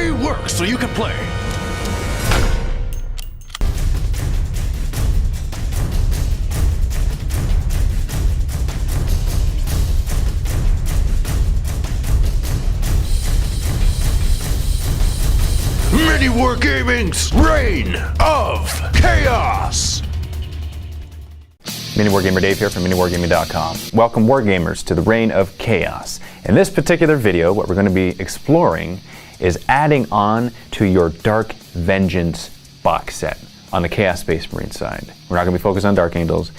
We work so you can play. MiniWarGaming's Reign of Chaos! MiniWarGamer Dave here from MiniWarGaming.com. Welcome Wargamers to the Reign of Chaos. In this particular video, what we're going to be exploring is adding on to your Dark Vengeance box set on the Chaos Space Marine side. We're not going to be focused on Dark Angels,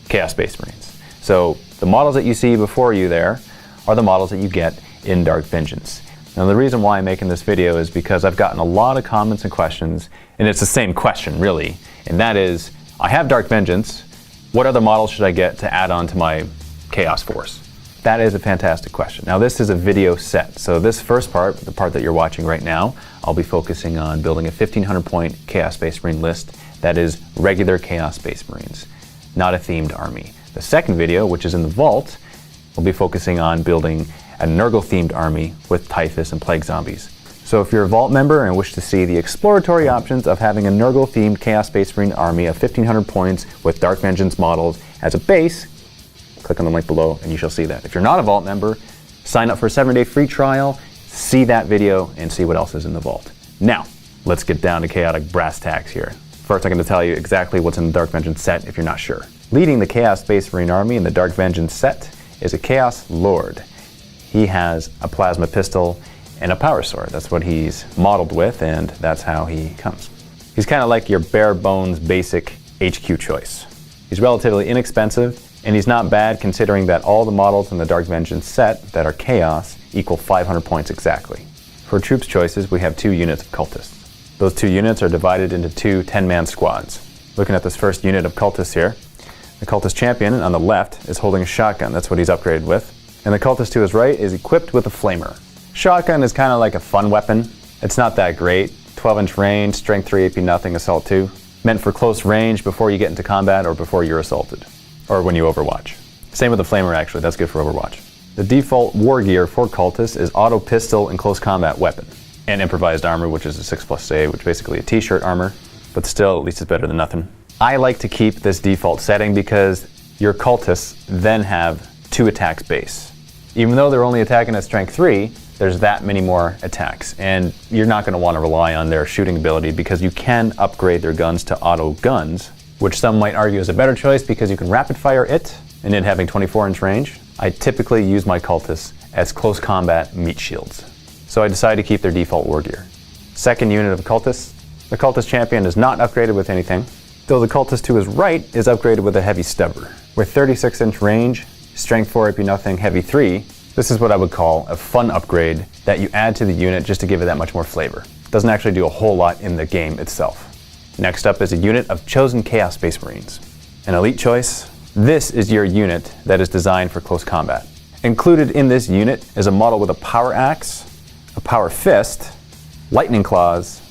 Chaos Space Marines. So the models that you see before you there are the models that you get in Dark Vengeance. Now the reason why I'm making this video is because I've gotten a lot of comments and questions, and it's the same question really, and that is, I have Dark Vengeance, what other models should I get to add on to my Chaos Force? That is a fantastic question. Now this is a video set, so this first part, the part that you're watching right now, I'll be focusing on building a 1500 point Chaos Space Marine list that is regular Chaos Space Marines, not a themed army. The second video, which is in the vault, we'll be focusing on building a Nurgle themed army with Typhus and Plague Zombies. So if you're a Vault member and wish to see the exploratory options of having a Nurgle themed Chaos Space Marine army of 1500 points with Dark Vengeance models as a base, click on the link below and you shall see that. If you're not a Vault member, sign up for a 7-day free trial, see that video and see what else is in the Vault. Now, let's get down to chaotic brass tacks here. First, I'm going to tell you exactly what's in the Dark Vengeance set if you're not sure. Leading the Chaos Space Marine army in the Dark Vengeance set is a Chaos Lord. He has a plasma pistol and a power sword. That's what he's modeled with, and that's how he comes. He's kind of like your bare bones basic HQ choice. He's relatively inexpensive, and he's not bad considering that all the models in the Dark Vengeance set that are Chaos equal 500 points exactly. For troops choices, we have 2 units of cultists. Those 2 units are divided into 2 10-man squads. Looking at this first unit of cultists here, the cultist champion on the left is holding a shotgun. That's what he's upgraded with. And the cultist to his right is equipped with a flamer. Shotgun is kind of like a fun weapon. It's not that great. 12-inch range, strength 3, AP nothing, assault 2. Meant for close range before you get into combat or before you're assaulted. Or when you overwatch. Same with the flamer actually, that's good for overwatch. The default war gear for cultists is auto pistol and close combat weapon. And improvised armor, which is a 6+A, which is basically a t-shirt armor. But still, at least it's better than nothing. I like to keep this default setting because your cultists then have 2 attacks base. Even though they're only attacking at strength 3, there's that many more attacks, and you're not going to want to rely on their shooting ability because you can upgrade their guns to auto guns, which some might argue is a better choice because you can rapid fire it, and it having 24-inch range. I typically use my cultists as close combat meat shields, so I decided to keep their default war gear. Second unit of cultists, the cultist champion is not upgraded with anything, though the cultist to his right is upgraded with a heavy stubber. With 36-inch range, strength 4, AP nothing, heavy 3, this is what I would call a fun upgrade that you add to the unit just to give it that much more flavor. It doesn't actually do a whole lot in the game itself. Next up is a unit of chosen Chaos Space Marines. An elite choice, this is your unit that is designed for close combat. Included in this unit is a model with a power axe, a power fist, lightning claws,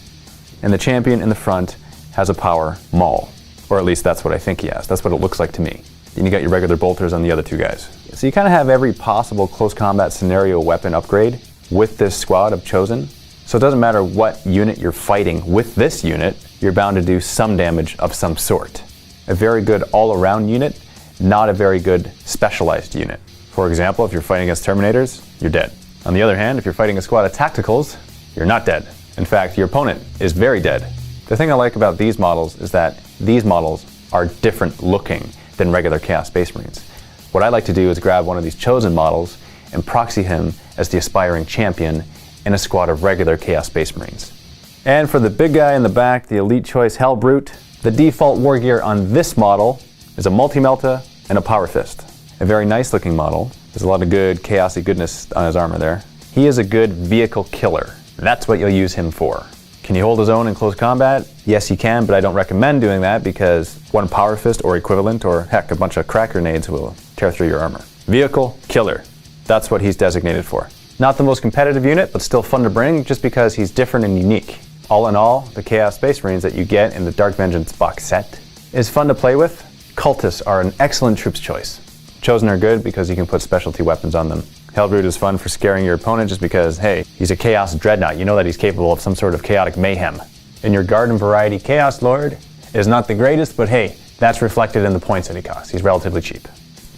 and the champion in the front has a power maul. Or at least that's what I think he has. That's what it looks like to me. And you got your regular bolters on the other 2 guys. So you kind of have every possible close combat scenario weapon upgrade with this squad of chosen. So it doesn't matter what unit you're fighting with this unit, you're bound to do some damage of some sort. A very good all-around unit, not a very good specialized unit. For example, if you're fighting against Terminators, you're dead. On the other hand, if you're fighting a squad of Tacticals, you're not dead. In fact, your opponent is very dead. The thing I like about these models is that these models are different looking than regular Chaos Space Marines. What I like to do is grab one of these chosen models and proxy him as the aspiring champion in a squad of regular Chaos Space Marines. And for the big guy in the back, the elite choice Hellbrute, the default war gear on this model is a multi-melta and a power fist. A very nice looking model. There's a lot of good chaosy goodness on his armor there. He is a good vehicle killer. That's what you'll use him for. Can he hold his own in close combat? Yes, he can, but I don't recommend doing that because one power fist or equivalent, or heck, a bunch of crack grenades will tear through your armor. Vehicle killer. That's what he's designated for. Not the most competitive unit, but still fun to bring just because he's different and unique. All in all, the Chaos Space Marines that you get in the Dark Vengeance box set is fun to play with. Cultists are an excellent troops choice. Chosen are good because you can put specialty weapons on them. Hellbrood is fun for scaring your opponent just because, hey, he's a Chaos Dreadnought. You know that he's capable of some sort of chaotic mayhem. And your Garden Variety Chaos Lord is not the greatest, but hey, that's reflected in the points that he costs. He's relatively cheap.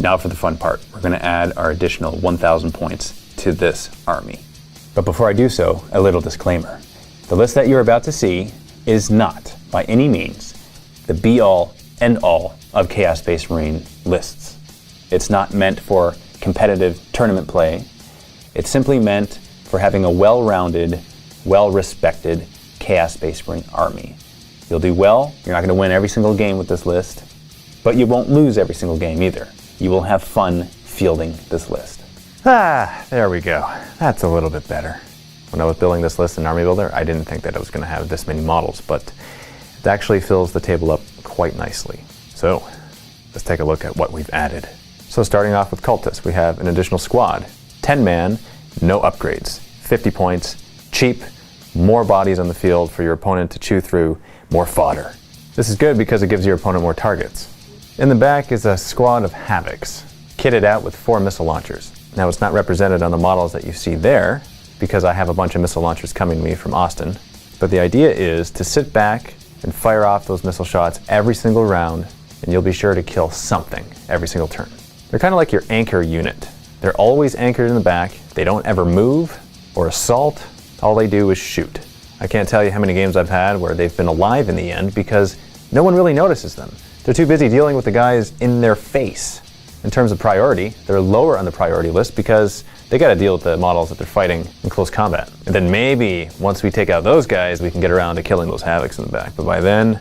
Now for the fun part. We're going to add our additional 1,000 points to this army. But before I do so, a little disclaimer. The list that you're about to see is not, by any means, the be-all, end-all of Chaos Space Marine lists. It's not meant for competitive tournament play. It's simply meant for having a well-rounded, well-respected Chaos Space Marine army. You'll do well. You're not going to win every single game with this list, but you won't lose every single game either. You will have fun fielding this list. There we go. That's a little bit better. When I was building this list in Army Builder, I didn't think that it was going to have this many models, but it actually fills the table up quite nicely. So let's take a look at what we've added. So starting off with Cultists, we have an additional squad. 10 man, no upgrades, 50 points, cheap, more bodies on the field for your opponent to chew through, more fodder. This is good because it gives your opponent more targets. In the back is a squad of Havocs, kitted out with 4 missile launchers. Now it's not represented on the models that you see there because I have a bunch of missile launchers coming to me from Austin. But the idea is to sit back and fire off those missile shots every single round, and you'll be sure to kill something every single turn. They're kind of like your anchor unit. They're always anchored in the back. They don't ever move or assault. All they do is shoot. I can't tell you how many games I've had where they've been alive in the end because no one really notices them. They're too busy dealing with the guys in their face. In terms of priority, they're lower on the priority list because they got to deal with the models that they're fighting in close combat. And then maybe once we take out those guys, we can get around to killing those Havocs in the back. But by then,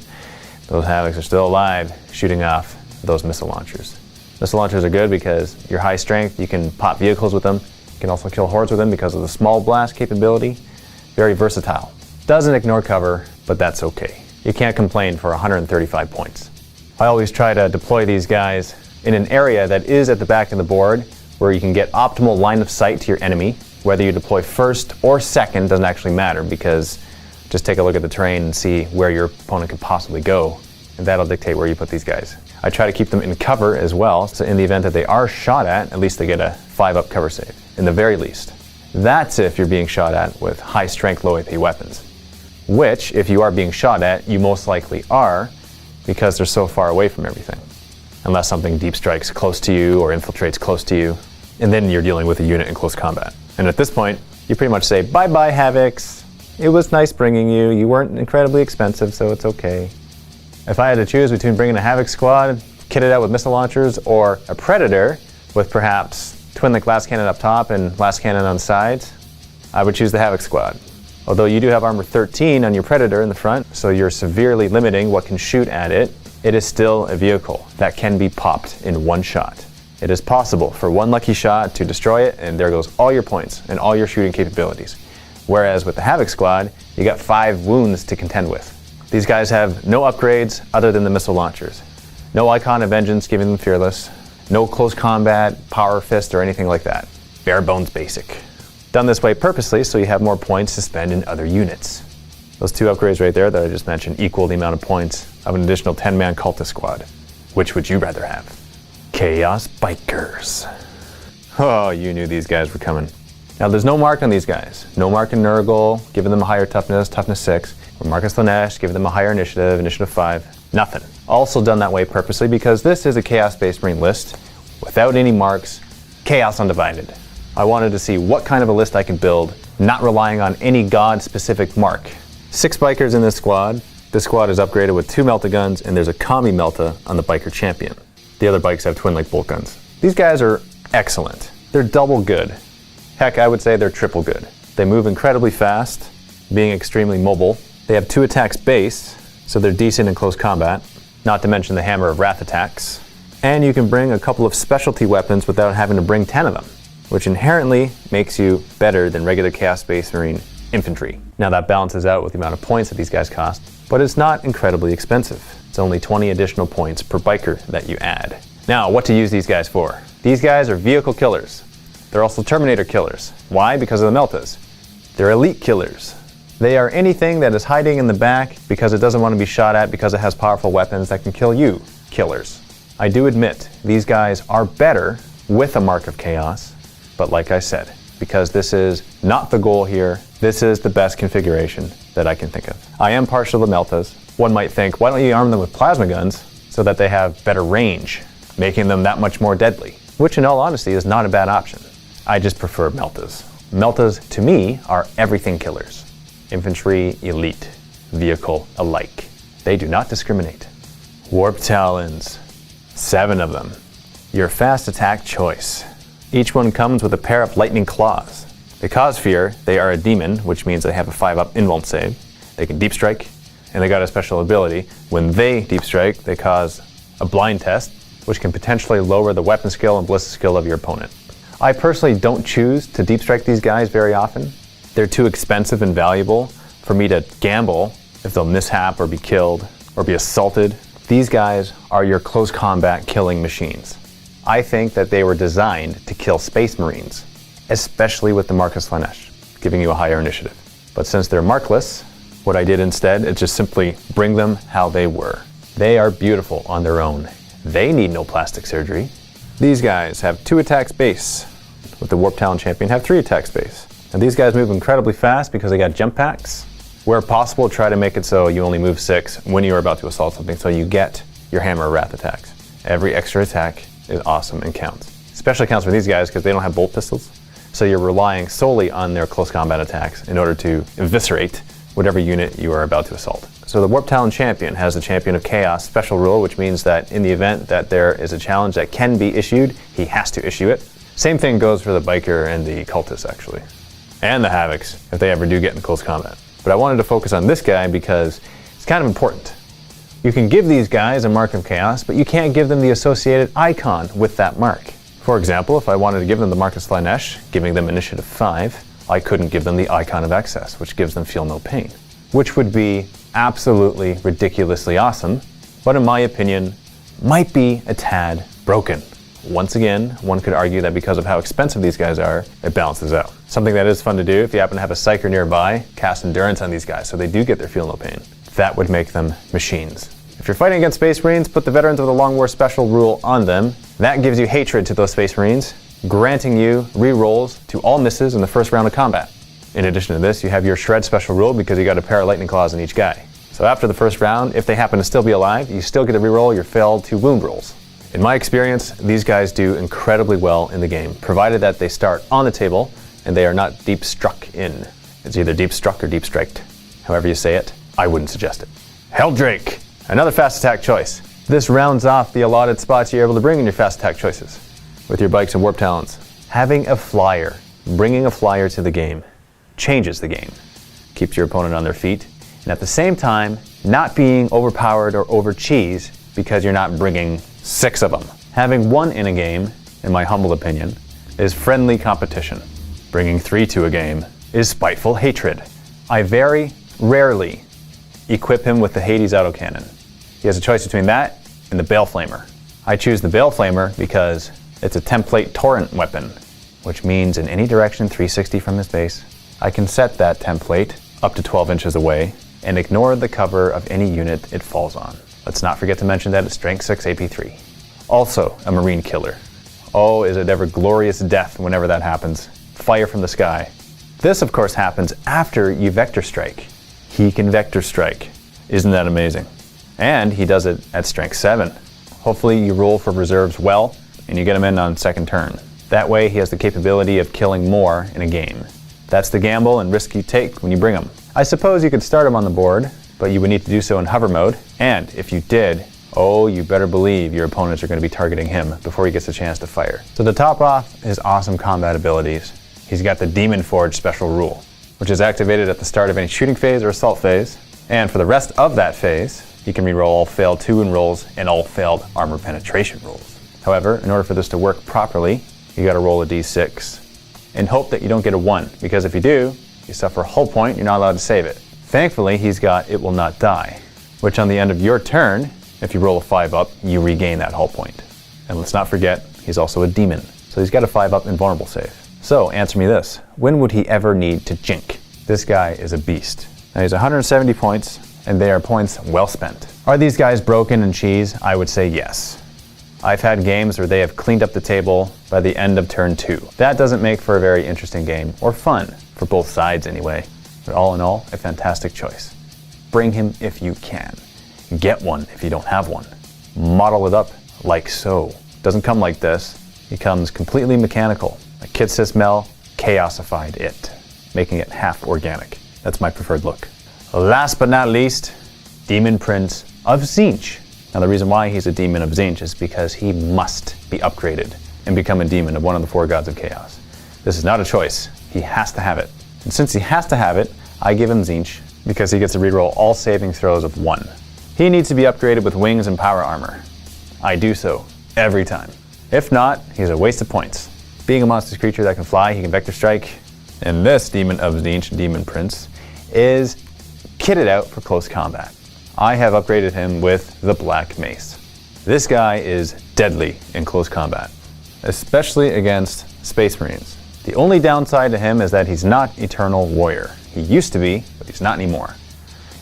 those Havocs are still alive, shooting off those missile launchers. Missile launchers are good because you're high strength, you can pop vehicles with them. You can also kill hordes with them because of the small blast capability. Very versatile. Doesn't ignore cover, but that's okay. You can't complain for 135 points. I always try to deploy these guys in an area that is at the back of the board where you can get optimal line of sight to your enemy. Whether you deploy first or second doesn't actually matter because just take a look at the terrain and see where your opponent could possibly go, and that'll dictate where you put these guys. I try to keep them in cover as well, so in the event that they are shot at least they get a 5-up cover save, in the very least. That's if you're being shot at with high strength, low AP weapons. Which, if you are being shot at, you most likely are, because they're so far away from everything. Unless something deep strikes close to you or infiltrates close to you, and then you're dealing with a unit in close combat. And at this point, you pretty much say, bye-bye Havocs. It was nice bringing you. You weren't incredibly expensive, so it's okay. If I had to choose between bringing a Havoc squad, kitted out with missile launchers, or a Predator with perhaps twin-link last cannon up top and last cannon on the sides, I would choose the Havoc squad. Although you do have armor 13 on your Predator in the front, so you're severely limiting what can shoot at it, it is still a vehicle that can be popped in one shot. It is possible for one lucky shot to destroy it, and there goes all your points and all your shooting capabilities. Whereas with the Havoc squad, you got 5 wounds to contend with. These guys have no upgrades other than the missile launchers. No Icon of Vengeance giving them Fearless. No close combat, Power Fist, or anything like that. Bare bones basic. Done this way purposely so you have more points to spend in other units. Those 2 upgrades right there that I just mentioned equal the amount of points of an additional 10-man Cultist squad. Which would you rather have? Chaos Bikers. Oh, you knew these guys were coming. Now there's no mark on these guys. No mark in Nurgle, giving them a higher toughness, toughness 6. Or Marcus Lanesh, giving them a higher initiative, initiative 5. Nothing. Also done that way purposely because this is a Chaos Space Marine list without any marks, Chaos Undivided. I wanted to see what kind of a list I can build, not relying on any god-specific mark. 6 bikers in this squad. This squad is upgraded with 2 Melta guns, and there's a Kami Melta on the biker champion. The other bikes have twin-link bolt guns. These guys are excellent. They're double good. Heck, I would say they're triple good. They move incredibly fast, being extremely mobile. They have 2 attacks base, so they're decent in close combat, not to mention the Hammer of Wrath attacks. And you can bring a couple of specialty weapons without having to bring 10 of them, which inherently makes you better than regular Chaos Space Marine infantry. Now that balances out with the amount of points that these guys cost, but it's not incredibly expensive. It's only 20 additional points per biker that you add. Now, what to use these guys for? These guys are vehicle killers. They're also Terminator killers. Why? Because of the Meltas. They're elite killers. They are anything that is hiding in the back because it doesn't want to be shot at because it has powerful weapons that can kill you, killers. I do admit, these guys are better with a Mark of Chaos But like I said, because this is not the goal here, this is the best configuration that I can think of. I am partial to Meltas. One might think, why don't you arm them with plasma guns so that they have better range, making them that much more deadly? Which in all honesty is not a bad option. I just prefer Meltas. Meltas, to me, are everything killers. Infantry, elite, vehicle alike. They do not discriminate. Warp Talons, 7 of them. Your fast attack choice. Each one comes with a pair of lightning claws. They cause fear, they are a demon, which means they have a 5-up invuln save. They can deep strike, and they got a special ability. When they deep strike, they cause a blind test, which can potentially lower the weapon skill and ballistic skill of your opponent. I personally don't choose to deep strike these guys very often. They're too expensive and valuable for me to gamble if they'll mishap or be killed or be assaulted. These guys are your close combat killing machines. I think that they were designed to kill Space Marines, especially with the Marcus Slanesh, giving you a higher initiative. But since they're markless, what I did instead is just simply bring them how they were. They are beautiful on their own. They need no plastic surgery. These guys have 2 attacks base, with the Warp Talon Champion have 3 attacks base. And these guys move incredibly fast because they got jump packs. Where possible, try to make it so you only move 6 when you are about to assault something, so you get your Hammer of Wrath attacks. Every extra attack is awesome and counts. Especially counts for these guys because they don't have bolt pistols. So you're relying solely on their close combat attacks in order to eviscerate whatever unit you are about to assault. So the Warp Talon Champion has the Champion of Chaos special rule, which means that in the event that there is a challenge that can be issued, he has to issue it. Same thing goes for the Biker and the Cultists, actually. And the Havocs, if they ever do get in close combat. But I wanted to focus on this guy because it's kind of important. You can give these guys a Mark of Chaos, but you can't give them the associated icon with that mark. For example, if I wanted to give them the Mark of Slanesh, giving them initiative 5, I couldn't give them the icon of Excess, which gives them Feel No Pain, which would be absolutely ridiculously awesome, but in my opinion, might be a tad broken. Once again, one could argue that because of how expensive these guys are, it balances out. Something that is fun to do if you happen to have a Psyker nearby, cast Endurance on these guys so they do get their Feel No Pain. That would make them machines. If you're fighting against Space Marines, put the Veterans of the Long War special rule on them. That gives you hatred to those Space Marines, granting you re-rolls to all misses in the first round of combat. In addition to this, you have your Shred special rule because you got a pair of Lightning Claws in each guy. So after the first round, if they happen to still be alive, you still get to re-roll your failed 2 wound rolls. In my experience, these guys do incredibly well in the game, provided that they start on the table and they are not deep struck in. It's either deep struck or deep striked. However you say it, I wouldn't suggest it. Helldrake, another fast attack choice. This rounds off the allotted spots you're able to bring in your fast attack choices with your Bikes and Warp Talons. Having a flyer, bringing a flyer to the game, changes the game. Keeps your opponent on their feet, and at the same time, not being overpowered or over-cheesed because you're not bringing 6 of them. Having 1 in a game, in my humble opinion, is friendly competition. Bringing 3 to a game is spiteful hatred. I very rarely equip him with the Hades autocannon. He has a choice between that and the Bale Flamer. I choose the Bale Flamer because it's a template torrent weapon, which means in any direction 360 from his base, I can set that template up to 12 inches away and ignore the cover of any unit it falls on. Let's not forget to mention that it's Strength 6 AP3. Also a Marine killer. Oh, is it ever glorious death whenever that happens. Fire from the sky. This, of course, happens after you Vector Strike. He can Vector Strike. Isn't that amazing? And he does it at Strength 7. Hopefully you roll for reserves well, and you get him in on second turn. That way he has the capability of killing more in a game. That's the gamble and risk you take when you bring him. I suppose you could start him on the board, but you would need to do so in hover mode, and if you did, oh, you better believe your opponents are going to be targeting him before he gets a chance to fire. So to top off his awesome combat abilities, he's got the Demon Forge special rule, which is activated at the start of any shooting phase or assault phase, and for the rest of that phase, he can reroll all failed 2-wound rolls and all failed armor penetration rolls. However, in order for this to work properly, you got to roll a d6 and hope that you don't get a 1, because if you do, you suffer a hull point, you're not allowed to save it. Thankfully, he's got It Will Not Die, which on the end of your turn, if you roll a 5-up, you regain that hull point. And let's not forget, he's also a demon, so he's got a 5-up invulnerable save. So, answer me this, when would he ever need to jink? This guy is a beast. Now he's 170 points, and they are points well spent. Are these guys broken and cheese? I would say yes. I've had games where they have cleaned up the table by the end of turn 2. That doesn't make for a very interesting game, or fun, for both sides anyway. But all in all, a fantastic choice. Bring him if you can. Get one if you don't have one. Model it up like so. Doesn't come like this. It comes completely mechanical. A Kit Sysmel chaosified it, making it half organic. That's my preferred look. Last but not least, Demon Prince of Tzeentch. Now the reason why he's a Demon of Tzeentch is because he must be upgraded and become a demon of one of the 4 gods of chaos. This is not a choice. He has to have it. And since he has to have it, I give him Tzeentch because he gets to reroll all saving throws of 1. He needs to be upgraded with wings and power armor. I do so every time. If not, he's a waste of points. Being a monstrous creature that can fly, he can vector strike. And this Demon of Tzeentch, Demon Prince, is kitted out for close combat. I have upgraded him with the Black Mace. This guy is deadly in close combat, especially against Space Marines. The only downside to him is that he's not Eternal Warrior. He used to be, but he's not anymore.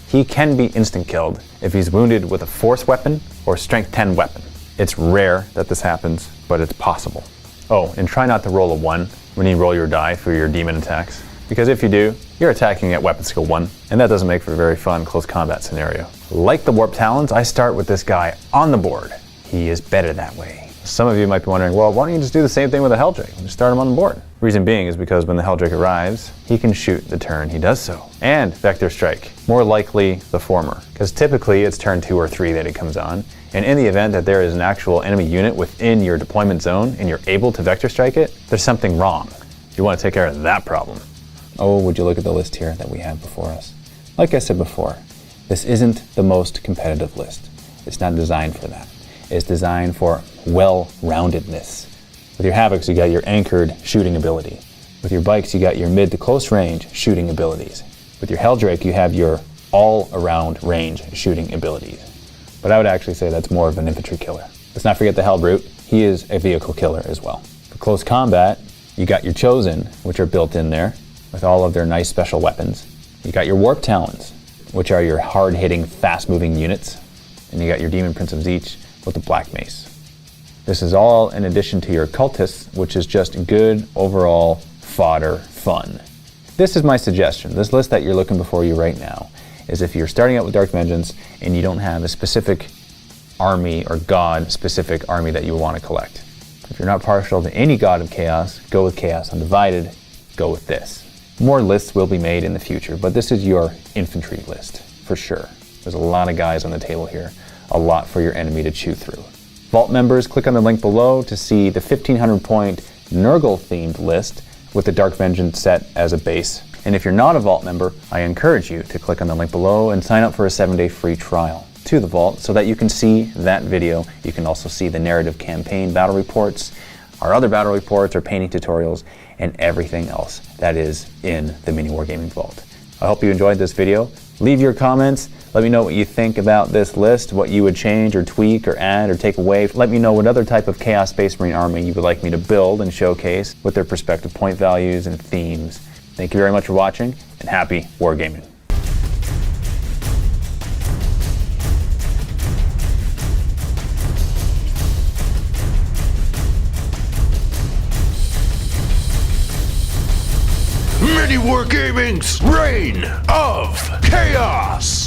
He can be instant killed if he's wounded with a Force weapon or Strength 10 weapon. It's rare that this happens, but it's possible. Oh, and try not to roll a 1 when you roll your die for your demon attacks, because if you do, you're attacking at weapon skill 1, and that doesn't make for a very fun close combat scenario. Like the Warp Talons, I start with this guy on the board. He is better that way. Some of you might be wondering, well, why don't you just do the same thing with a Helldrake and just start him on the board? Reason being is because when the Helldrake arrives, he can shoot the turn he does so. And Vector Strike, more likely the former, because typically it's turn 2 or 3 that he comes on, and in the event that there is an actual enemy unit within your deployment zone and you're able to Vector Strike it, there's something wrong. You want to take care of that problem. Oh, would you look at the list here that we have before us. Like I said before, this isn't the most competitive list. It's not designed for that. It's designed for well-roundedness. With your Havocs, you got your anchored shooting ability. With your Bikes, you got your mid to close range shooting abilities. With your Helldrake, you have your all-around range shooting abilities. But I would actually say that's more of an infantry killer. Let's not forget the Hellbrute. He is a vehicle killer as well. For close combat, you got your Chosen, which are built in there with all of their nice special weapons. You got your Warp Talons, which are your hard-hitting, fast-moving units. And you got your Demon Prince of Tzeentch with the Black Mace. This is all in addition to your Cultists, which is just good overall fodder fun. This is my suggestion. This list that you're looking before you right now is if you're starting out with Dark Vengeance and you don't have a specific army or god-specific army that you want to collect. If you're not partial to any god of chaos, go with Chaos Undivided, go with this. More lists will be made in the future, but this is your infantry list, for sure. There's a lot of guys on the table here, a lot for your enemy to chew through. Vault members, click on the link below to see the 1500 point Nurgle-themed list with the Dark Vengeance set as a base. And if you're not a Vault member, I encourage you to click on the link below and sign up for a 7-day free trial to the Vault so that you can see that video. You can also see the narrative campaign battle reports, our other battle reports, our painting tutorials, and everything else that is in the MiniWarGaming Vault. I hope you enjoyed this video. Leave your comments. Let me know what you think about this list, what you would change or tweak or add or take away. Let me know what other type of Chaos Space Marine army you would like me to build and showcase with their respective point values and themes. Thank you very much for watching, and happy wargaming. MiniWarGaming's Reign of Chaos!